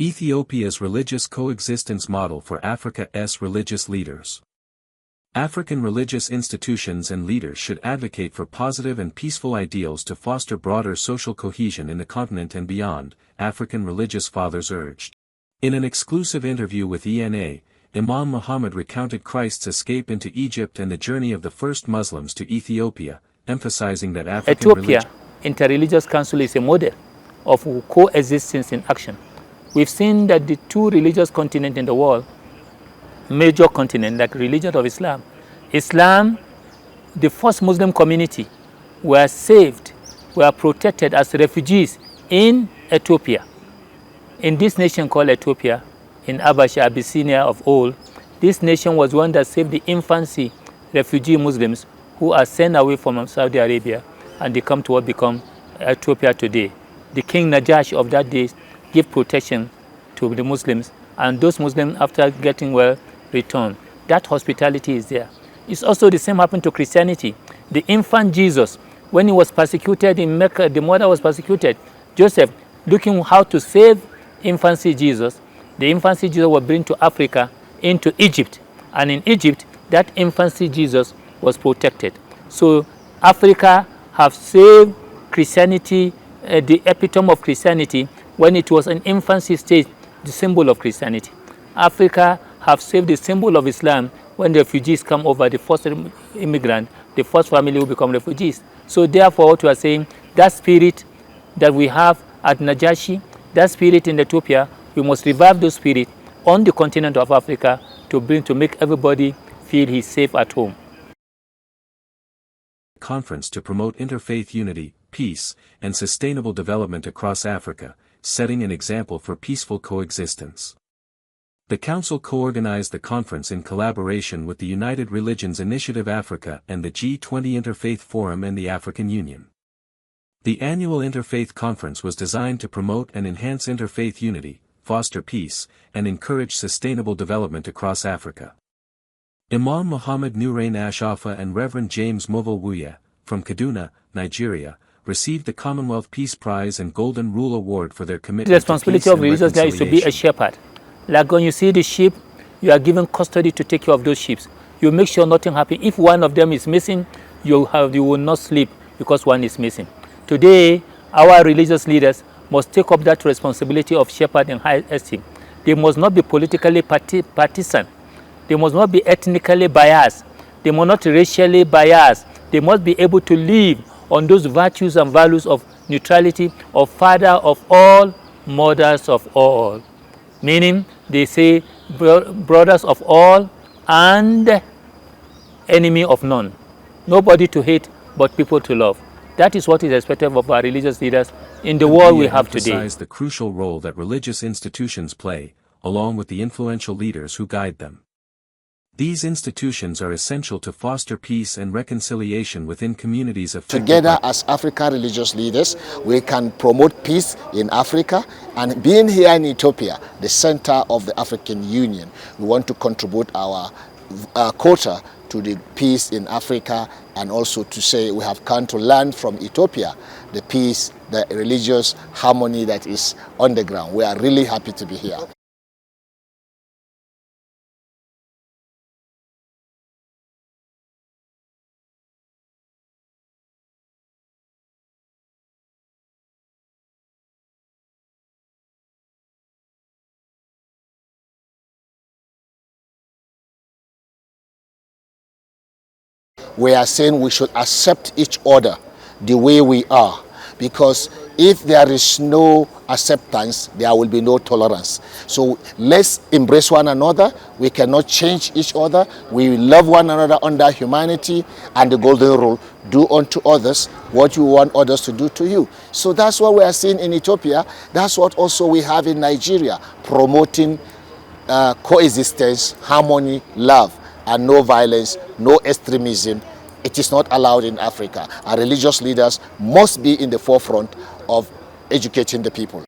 Ethiopia's religious coexistence model for Africa's religious leaders. African religious institutions and leaders should advocate for positive and peaceful ideals to foster broader social cohesion in the continent and beyond, African religious fathers urged. In an exclusive interview with ENA, Imam Muhammad recounted Christ's escape into Egypt and the journey of the first Muslims to Ethiopia, emphasizing that Ethiopia Interreligious Council is a model of coexistence in action. We've seen that the two religious continents in the world, major continent like religion of Islam, the first Muslim community were saved, were protected as refugees in Ethiopia. In this nation called Ethiopia, in Abyssinia of old, this nation was one that saved the infancy refugee Muslims who are sent away from Saudi Arabia and they come to what become Ethiopia today. The King Najash of that day gave protection to the Muslims, and those Muslims, after getting well, returned. That hospitality is there. It's also the same happened to Christianity. The infant Jesus, when he was persecuted in Mecca, the mother was persecuted. Joseph, looking how to save infancy Jesus, the infancy Jesus was brought to Africa, into Egypt. And in Egypt, that infancy Jesus was protected. So Africa have saved Christianity, the epitome of Christianity, when it was an infancy stage, the symbol of Christianity. Africa have saved the symbol of Islam when the refugees come over, the first immigrant, the first family who become refugees. So therefore, what we are saying, that spirit that we have at Najashi, that spirit in Ethiopia, we must revive those spirit on the continent of Africa to make everybody feel he's safe at home. Conference to promote interfaith unity, peace, and sustainable development across Africa, setting an example for peaceful coexistence. The Council co-organized the conference in collaboration with the United Religions Initiative Africa and the G20 Interfaith Forum and the African Union. The annual Interfaith Conference was designed to promote and enhance interfaith unity, foster peace, and encourage sustainable development across Africa. Imam Muhammad Nurain Ashafa and Reverend James Movil Wuya, from Kaduna, Nigeria, received the Commonwealth Peace Prize and Golden Rule Award for their commitment to peace. The responsibility of religious leaders is to be a shepherd. Like when you see the sheep, you are given custody to take care of those sheep. You make sure nothing happens. If one of them is missing, you will not sleep because one is missing. Today, our religious leaders must take up that responsibility of shepherd in high esteem. They must not be politically partisan. They must not be ethnically biased. They must not be racially biased. They must be able to live on those virtues and values of neutrality, of father of all, mothers of all. Meaning, they say brothers of all and enemy of none. Nobody to hate, but people to love. That is what is expected of our religious leaders in the world we have today. Emphasize the crucial role that religious institutions play, along with the influential leaders who guide them. These institutions are essential to foster peace and reconciliation within communities affected. Together as African religious leaders, we can promote peace in Africa, and being here in Ethiopia, the center of the African Union, we want to contribute our quota to the peace in Africa, and also to say we have come to learn from Ethiopia the peace, the religious harmony that is on the ground. We are really happy to be here. We are saying we should accept each other the way we are, because if there is no acceptance, there will be no tolerance. So let's embrace one another. We cannot change each other. We love one another under humanity and the golden rule: do unto others what you want others to do to you. So that's what we are seeing in Ethiopia. That's what also we have in Nigeria, promoting coexistence, harmony, love, and no violence, no extremism. It is not allowed in Africa. Our religious leaders must be in the forefront of educating the people.